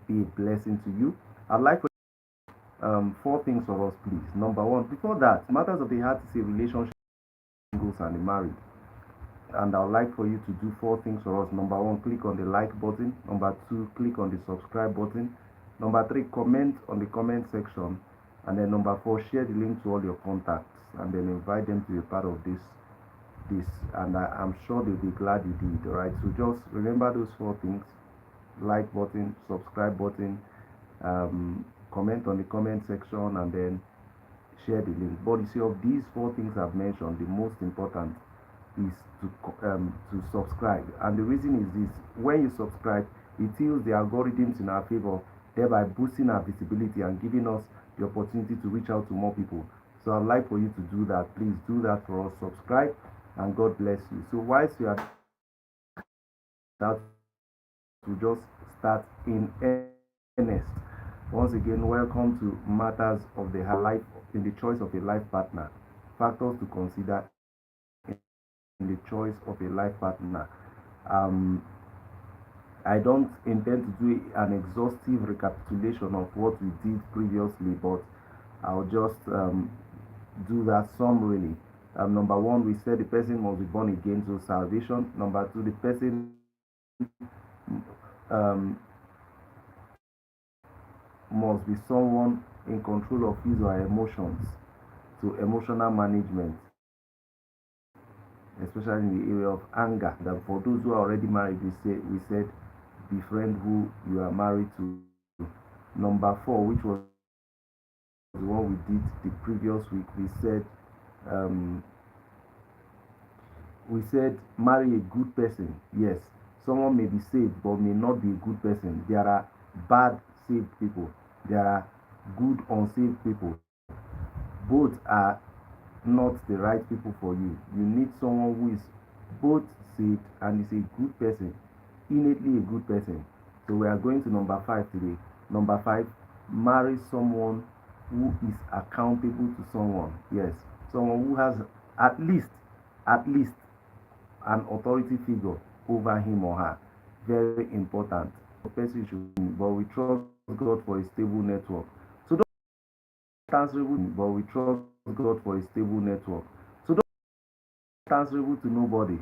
be a blessing to you. I'd like for four things for us, please. Number one, before that, matters of the heart is a relationship, singles and the married. And I'd like for you to do four things for us. Number one, click on the like button. Number two, click on the subscribe button. Number three, comment on the comment section. And then number four, share the link to all your contacts and then invite them to be part of this. And I'm sure they'll be glad you did. All right. So just remember those four things: like button, subscribe button, comment on the comment section, and then share the link. But you see, of these four things I've mentioned, the most important is to subscribe. And the reason is this: when you subscribe, it tilts the algorithms in our favor, thereby boosting our visibility and giving us the opportunity to reach out to more people. So I'd like for you to do that. Please do that for us. Subscribe, and God bless you. So whilst you are that, to just start in earnest. Once again, welcome to Matters of the Life in the Choice of a Life Partner. Factors to consider in the choice of a life partner. I don't intend to do an exhaustive recapitulation of what we did previously, but I'll just do that summarily. Number one, we said the person must be born again to salvation. Number two, the person must be someone in control of his or her emotions, so emotional management, especially in the area of anger. That for those who are already married, we said befriend who you are married to. Number four, which was the one we did the previous week, we said marry a good person. Yes, someone may be saved but may not be a good person. There are bad saved people, there are good unsaved people. Both are not the right people for you. You need someone who is both saved and is a good person, innately a good person. So we are going to number five today. Number five, marry someone who is accountable to someone. Yes, someone who has at least an authority figure over him or her. Very important. The person should, but we trust God for a stable network. So don't answerable, but we trust God for a stable network. So don't answerable to nobody.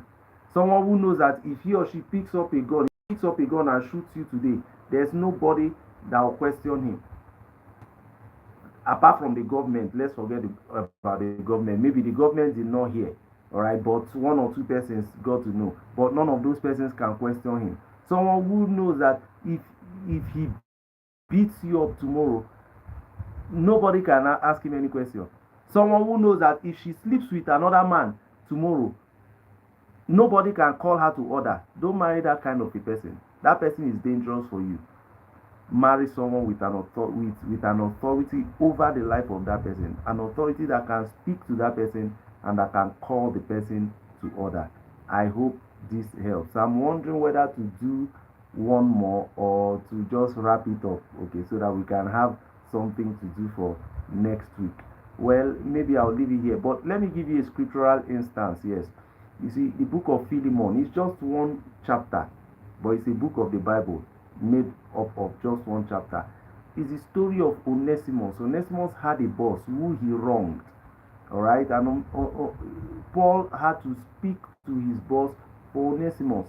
Someone who knows that if he or she picks up a gun and shoots you today, there's nobody that will question him. Apart from the government, let's forget about the government. Maybe the government did not hear, all right, but one or two persons got to know. But none of those persons can question him. Someone who knows that if he beats you up tomorrow, nobody can ask him any question. Someone who knows that if she sleeps with another man tomorrow, nobody can call her to order. Don't marry that kind of a person. That person is dangerous for you. Marry someone with an authority over the life of that person, an authority that can speak to that person and that can call the person to order. I hope this helps. I'm wondering whether to do one more or to just wrap it up, okay, so that we can have something to do for next week. Well, maybe I'll leave it here, but let me give you a scriptural instance. Yes, you see, the book of Philemon is just one chapter, but it's a book of the Bible made up of just one chapter. It's the story of Onesimus. Onesimus had a boss who he wronged, all right, and Paul had to speak to his boss for Onesimus.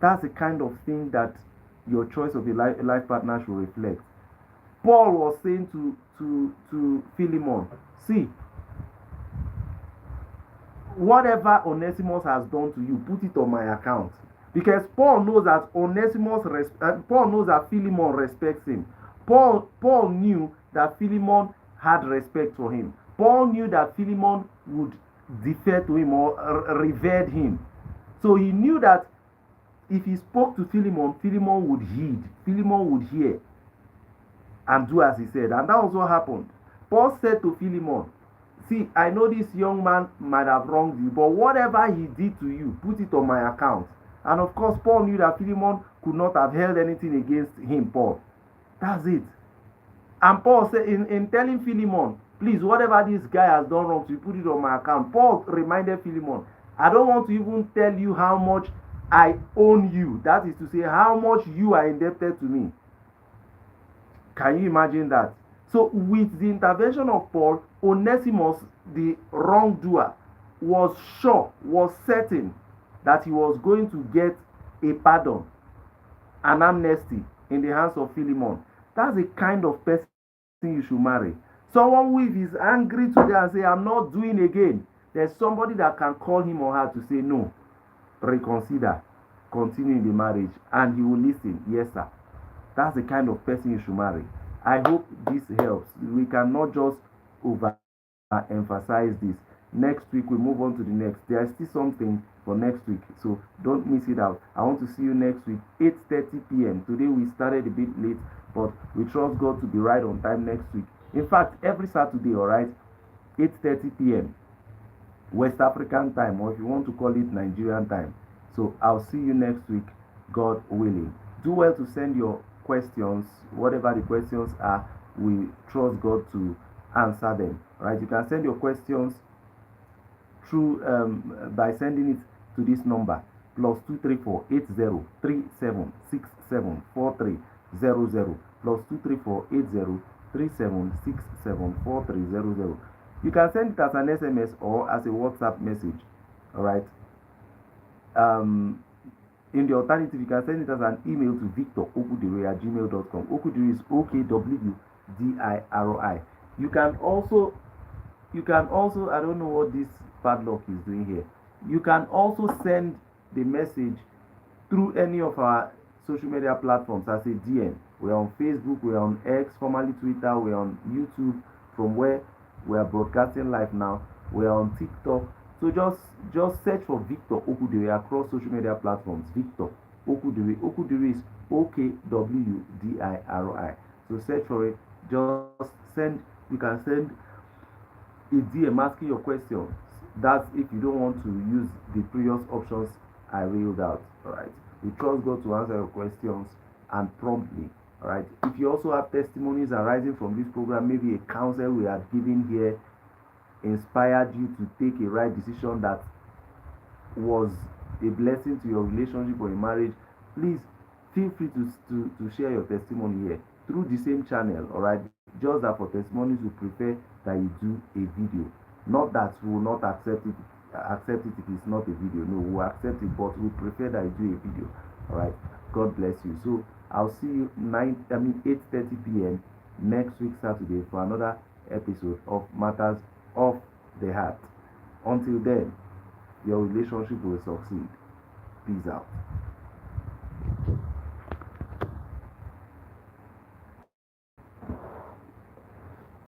That's the kind of thing that your choice of a life partner should reflect. Paul was saying to Philemon, see, whatever Onesimus has done to you, put it on my account. Because Paul knows that Paul knows that Philemon respects him. Paul knew that Philemon had respect for him. Paul knew that Philemon would defer to him or revered him. So he knew that if he spoke to Philemon, Philemon would heed, Philemon would hear and do as he said. And that was what happened. Paul said to Philemon, see, I know this young man might have wronged you, but whatever he did to you, put it on my account. And of course, Paul knew that Philemon could not have held anything against him, Paul. That's it. And Paul said, in telling Philemon, please, whatever this guy has done wrong to you, put it on my account. Paul reminded Philemon, I don't want to even tell you how much I own you. That is to say, how much you are indebted to me. Can you imagine that? So, with the intervention of Paul, Onesimus, the wrongdoer, was sure, was certain that he was going to get a pardon, an amnesty in the hands of Philemon. That's the kind of person you should marry. Someone who, if he's angry today and say, I'm not doing again, there's somebody that can call him or her to say, no, reconsider, continue in the marriage, and he will listen. Yes, sir. That's the kind of person you should marry. I hope this helps. We cannot just overemphasize this. Next week we move on to the next. There is still something for next week, so don't miss it out. I want to see you next week, 8:30 p.m. Today we started a bit late, but we trust God to be right on time next week. In fact, every Saturday, all right, 8:30 p.m. West African time, or if you want to call it Nigerian time. So I'll see you next week, God willing. Do well to send your questions, whatever the questions are. We trust God to answer them. Right? You can send your questions through by sending it to this number +2348037674300 +2348037674300. You can send it as an SMS or as a WhatsApp message. All right. In the alternative, you can send it as an email to victor.okwudiri@gmail.com. Okwudiri is OKWDIRI. You can also, I don't know what this padlock is doing here. You can also send the message through any of our social media platforms as a DM. We're on Facebook, we're on X, formerly Twitter, we're on YouTube, from where we are broadcasting live now. We're on TikTok. So just search for Victor Okwudiri across social media platforms. Victor Okwudiri. Okwudiri is OKWDIRI. So search for it. Just send. You can send a DM asking your questions. That's if you don't want to use the previous options I reeled out. All right. We trust God to answer your questions and promptly. All right. If you also have testimonies arising from this program, maybe a counsel we are giving here inspired you to take a right decision that was a blessing to your relationship or your marriage, please feel free to share your testimony here through the same channel. All right. Just that for testimonies, we prefer that you do a video. Not that we will not accept it if it's not a video. No, we'll accept it, but we prefer that you do a video. All right. God bless you. So I'll see you 8:30 p.m. next week Saturday for another episode of Matters of the Heart. Until then, your relationship will succeed. Peace out.